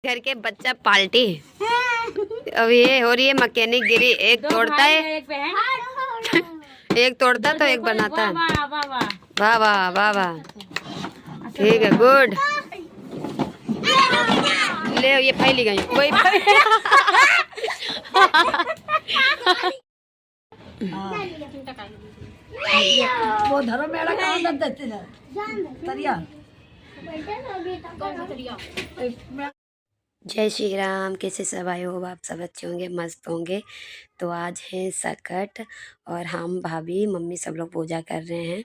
घर के बच्चा पाल्टी। अब ये हो रही है मैकेनिक गिरी, एक तोड़ता है एक तोड़ता तो एक बनाता है। वाह वाह वाह वाह, ठीक है, गुड। ले ये फैली गई कोई वो धरो मेरा कहाँ दर्द देते हैं तरिया। जय श्री राम। कैसे सब आए हो आप? सब अच्छे होंगे, मस्त होंगे। तो आज है सकट और हम भाभी मम्मी सब लोग पूजा कर रहे हैं,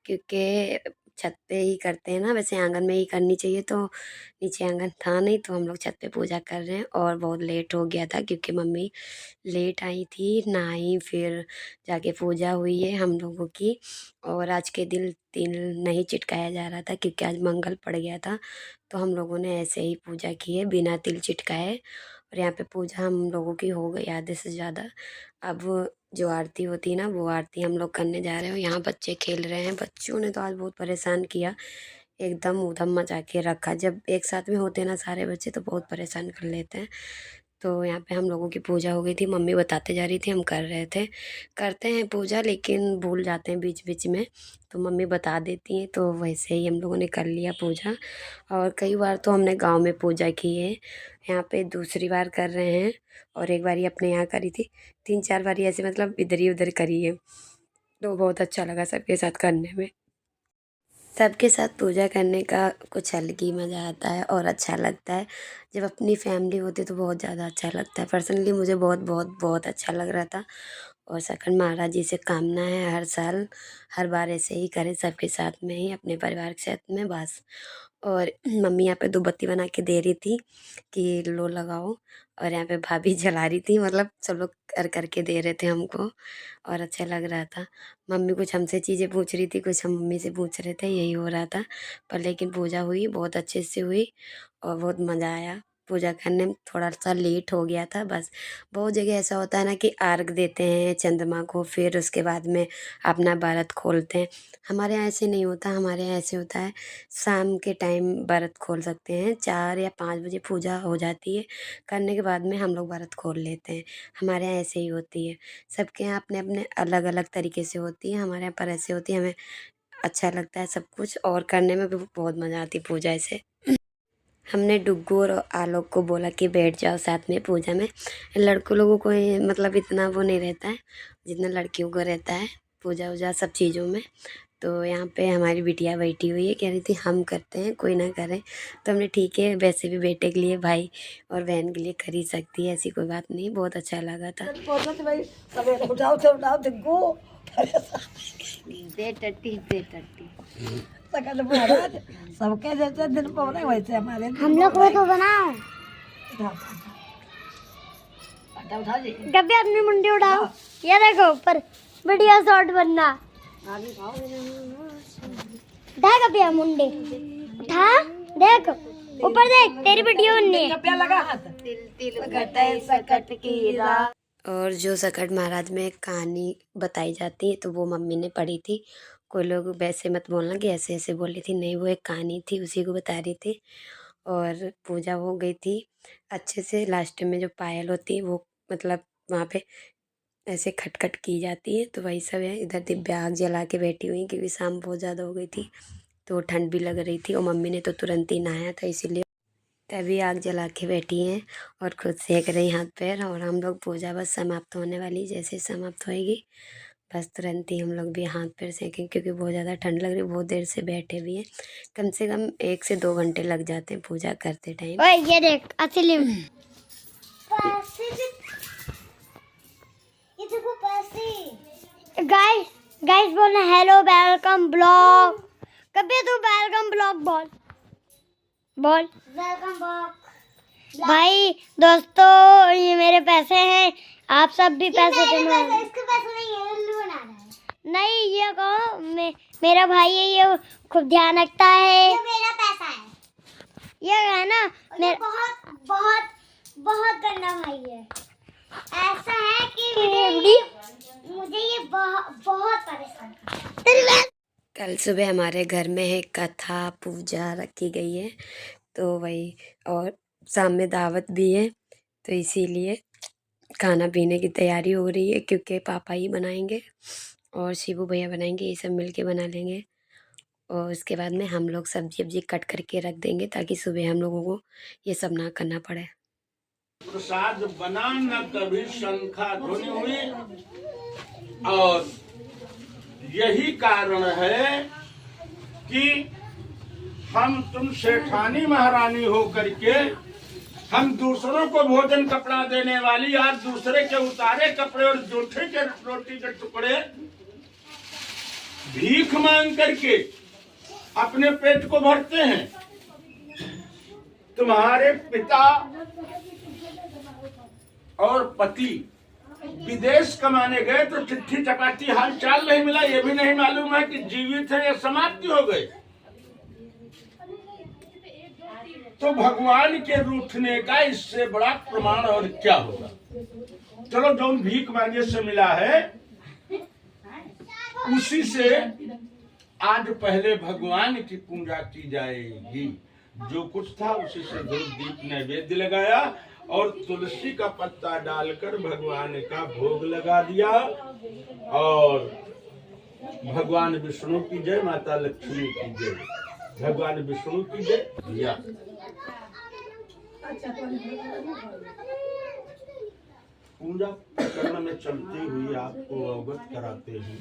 क्योंकि छत पे ही करते हैं ना, वैसे आंगन में ही करनी चाहिए, तो नीचे आंगन था नहीं तो हम लोग छत पे पूजा कर रहे हैं। और बहुत लेट हो गया था क्योंकि मम्मी लेट आई थी, नहाई, फिर जाके पूजा हुई है हम लोगों की। और आज के दिन तिल नहीं चिटकाया जा रहा था क्योंकि आज मंगल पड़ गया था, तो हम लोगों ने ऐसे ही पूजा की है बिना तिल चिटकाए। और यहाँ पे पूजा हम लोगों की हो गई आधे से ज़्यादा। अब जो आरती होती है ना, वो आरती हम लोग करने जा रहे हो। यहाँ बच्चे खेल रहे हैं, बच्चों ने तो आज बहुत परेशान किया, एकदम ऊधम मचा के रखा। जब एक साथ में होते हैं ना सारे बच्चे तो बहुत परेशान कर लेते हैं। तो यहाँ पे हम लोगों की पूजा हो गई थी, मम्मी बताते जा रही थी, हम कर रहे थे। करते हैं पूजा लेकिन भूल जाते हैं बीच बीच में, तो मम्मी बता देती हैं, तो वैसे ही हम लोगों ने कर लिया पूजा। और कई बार तो हमने गांव में पूजा की है, यहाँ पे दूसरी बार कर रहे हैं। और एक बारी अपने यहाँ करी थी, 3-4 बारी ऐसे मतलब इधर ही उधर करी है, तो बहुत अच्छा लगा सबके साथ करने में। सबके साथ पूजा करने का कुछ अलग ही मज़ा आता है और अच्छा लगता है। जब अपनी फैमिली होती है तो बहुत ज़्यादा अच्छा लगता है। पर्सनली मुझे बहुत बहुत बहुत अच्छा लग रहा था। और सकन महाराज जी से कामना है हर साल हर बार ऐसे ही करें सबके साथ में ही, अपने परिवार के साथ में बस। और मम्मी यहाँ पे 2 बत्ती बना के दे रही थी कि लो लगाओ, और यहाँ पे भाभी जला रही थी, मतलब सब लोग कर करके दे रहे थे हमको, और अच्छा लग रहा था। मम्मी कुछ हमसे चीज़ें पूछ रही थी, कुछ हम मम्मी से पूछ रहे थे, यही हो रहा था। पर लेकिन पूजा हुई, बहुत अच्छे से हुई और बहुत मज़ा आया। पूजा करने में थोड़ा सा लेट हो गया था बस। बहुत जगह ऐसा होता है ना कि अर्घ देते हैं चंद्रमा को, फिर उसके बाद में अपना व्रत खोलते हैं। हमारे यहाँ ऐसे नहीं होता, हमारे यहाँ ऐसे होता है शाम के टाइम व्रत खोल सकते हैं, 4 या 5 बजे पूजा हो जाती है, करने के बाद में हम लोग व्रत खोल लेते हैं। हमारे यहाँ ऐसे ही होती है। सबके यहाँ अपने अपने अलग अलग तरीके से होती है, हमारे यहाँ पर ऐसे होती है। हमें अच्छा लगता है सब कुछ, और करने में भी बहुत मज़ा आती है पूजा ऐसे। हमने डुग्गू और आलोक को बोला कि बैठ जाओ साथ में पूजा में। लड़कों लोगों को मतलब इतना वो नहीं रहता है जितना लड़कियों को रहता है पूजा वूजा सब चीज़ों में। तो यहाँ पे हमारी बिटिया बैठी हुई है, कह रही थी हम करते हैं कोई ना करे, तो हमने ठीक है, वैसे भी बेटे के लिए भाई और बहन के लिए खरीद सकती है, ऐसी कोई बात नहीं। बहुत अच्छा लगा था। उठाओ तो उठाओ तो गो दे टट्टी दे टट्टी। सकल महाराज सबके जैसे दिन पौने वैसे हमारे हम लोग को तो बनाओ। उठा जी कभी अपनी मुंडी उठाओ, ये देखो ऊपर बढ़िया शॉट बनना। देख अभी मुंडी उठा, देख ऊपर देख, तेरी वीडियो बननी है। क्या लगा हाथ तिल तिल घटाई सकट की रात। और जो सकट महाराज में कहानी बताई जाती है तो वो मम्मी ने पढ़ी थी। कोई लोग वैसे मत बोलना कि ऐसे ऐसे बोली थी, नहीं, वो एक कहानी थी, उसी को बता रही थी। और पूजा हो गई थी अच्छे से। लास्ट में जो पायल होती है वो मतलब वहाँ पे ऐसे खटखट की जाती है, तो वही सब है। इधर दिव्या आग जला के बैठी हुई क्योंकि शाम बहुत ज़्यादा हो गई थी तो ठंड भी लग रही थी, और मम्मी ने तो तुरंत ही नहाया था इसीलिए तभी आग जला के बैठी हैं और खुद सेक रही हाथ पैर। और हम लोग पूजा बस समाप्त होने वाली, जैसे ही समाप्त होएगी बस तुरंत ही हम लोग भी हाथ पैर सेकें, क्योंकि बहुत ज़्यादा ठंड लग रही है। बहुत देर से बैठे भी हैं, कम से कम 1 से 2 घंटे लग जाते हैं पूजा करते टाइम। ओए ये देख असली गाइस गाइस बोलना हेलो वेलकम ब्लॉग। कभी तू वेलकम ब्लॉग बोल बोल वेलकम ब्लॉग। भाई दोस्तों ये मेरे पैसे हैं, आप सब भी पैसे देना। इसके पैसे नहीं है, उल्लू बना रहा है। नहीं ये कहो मेरा भाई है, ये खूब ध्यान रखता है। ये मेरा पैसा है, ये है ना मेरा बहुत बहुत बहुत गंदा भाई है। ऐसा है कि मुझे ये बहुत परेशान करता है। कल सुबह हमारे घर में है कथा पूजा रखी गई है, तो वही। और शाम में दावत भी है, तो इसीलिए खाना पीने की तैयारी हो रही है, क्योंकि पापा ही बनाएंगे और शिबू भैया बनाएंगे, ये सब मिल के बना लेंगे। और उसके बाद में हम लोग सब्जी वब्जी कट करके रख देंगे, ताकि सुबह हम लोगों को ये सब ना करना पड़े। प्रसाद बना न कभी शंखा ध्वनि हुई, और यही कारण है कि हम तुम सेठानी महारानी हो करके हम दूसरों को भोजन कपड़ा देने वाली आज दूसरे के उतारे कपड़े और जूठे के रोटी के टुकड़े भीख मांग करके अपने पेट को भरते हैं। तुम्हारे पिता और पति विदेश कमाने गए तो चिट्ठी चपाती हाल चाल नहीं मिला, ये भी नहीं मालूम है कि जीवित है या समाप्ति हो गए। तो भगवान के रूठने का इससे बड़ा प्रमाण और क्या होगा। चलो जो भीख मांगे से मिला है उसी से आज पहले भगवान की पूजा की जाएगी। जो कुछ था उसी से धूप दीप नैवेद्य लगाया और तुलसी का पत्ता डालकर भगवान का भोग लगा दिया। और भगवान विष्णु की जय, माता लक्ष्मी की जय, भगवान विष्णु की जय दिया। पूजा कर्म में चलते हुए आपको अवगत कराते हैं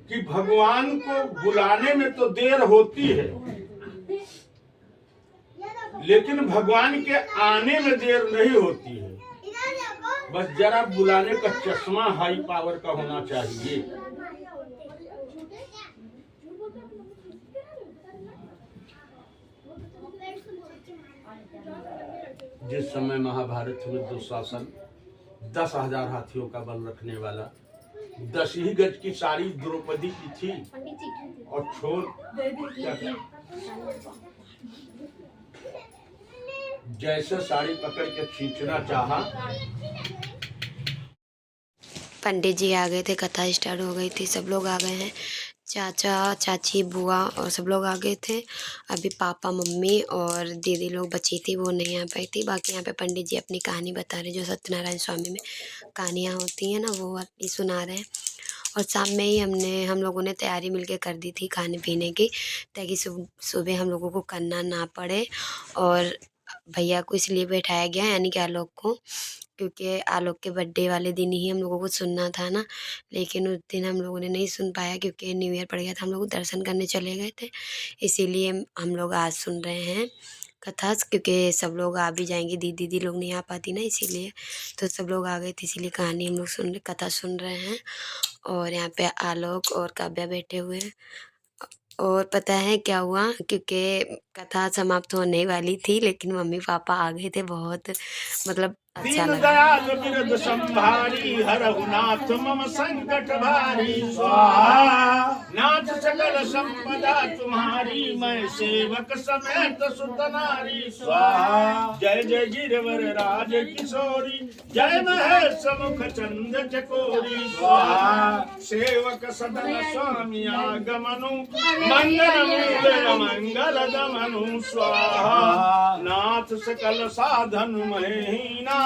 कि भगवान को बुलाने में तो देर होती है, लेकिन भगवान के आने में देर नहीं होती है। बस जरा बुलाने का चश्मा हाई पावर का होना चाहिए। जिस समय महाभारत में दुशासन 10,000 हाथियों का बल रखने वाला 10 ही गज की साड़ी द्रौपदी की थी और छोर जैसे साड़ी पकड़ के खींचना चाहा। पंडित जी आ गए थे, कथा स्टार्ट हो गई थी, सब लोग आ गए हैं, चाचा चाची बुआ और सब लोग आ गए थे। अभी पापा मम्मी और दीदी लोग बची थी, वो नहीं आ पाई थी। बाकी यहाँ पे पंडित जी अपनी कहानी बता रहे, जो सत्यनारायण स्वामी में कहानियाँ होती हैं ना, वो वाली सुना रहे हैं। और शाम में ही हम लोगों ने तैयारी मिलके कर दी थी खाने पीने की, ताकि सुबह हम लोगों को करना ना पड़े। और भैया को इसलिए बैठाया गया, यानी कि आलोक को, क्योंकि आलोक के बर्थडे वाले दिन ही हम लोगों को सुनना था ना, लेकिन उस दिन हम लोगों ने नहीं सुन पाया क्योंकि न्यू ईयर पड़ गया था। हम लोग दर्शन करने चले गए थे, इसीलिए हम लोग आज सुन रहे हैं कथा, क्योंकि सब लोग आ भी जाएंगे, दीदी लोग नहीं आ पाती ना, इसीलिए तो सब लोग आ गए थे, इसीलिए कहानी हम लोग कथा सुन रहे हैं। और यहाँ पे आलोक और काव्या बैठे हुए हैं। और पता है क्या हुआ, क्योंकि कथा समाप्त होने वाली थी, लेकिन मम्मी पापा आ गए थे, बहुत मतलब अच्छा लगा। दयाल बिरद संभारी हरहु नाथ मम संकट भारी स्वाहा। नाथ सकल संपदा तुम्हारी, मैं सेवक समेत सुत नारी स्वाहा। जय जय गिरवर राज किशोरी, जय महेश मुख चंद चकोरी स्वाहा। सेवक सदन स्वामी आगमनु, मंगल मूल मंगल दमनु स्वाहा। नाथ सकल साधन महीना,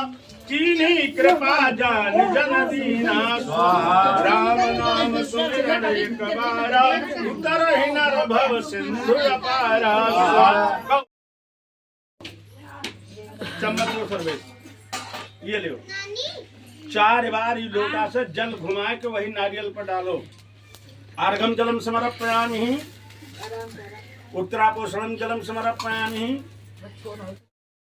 कीन्ही कृपा जान जन दीना स्वाहा। राम नाम सुमिरन एक बारा, उतरहि नर भव सिंधु अपारा स्वाहा। चम्मच लो सर्वेश, ये लो, 4 बार ये लोटा से जल घुमा के वही नारियल पर डालो। अर्घम जलम समर्पयामि, उत्तरापोषणम जलम समर्पयामि।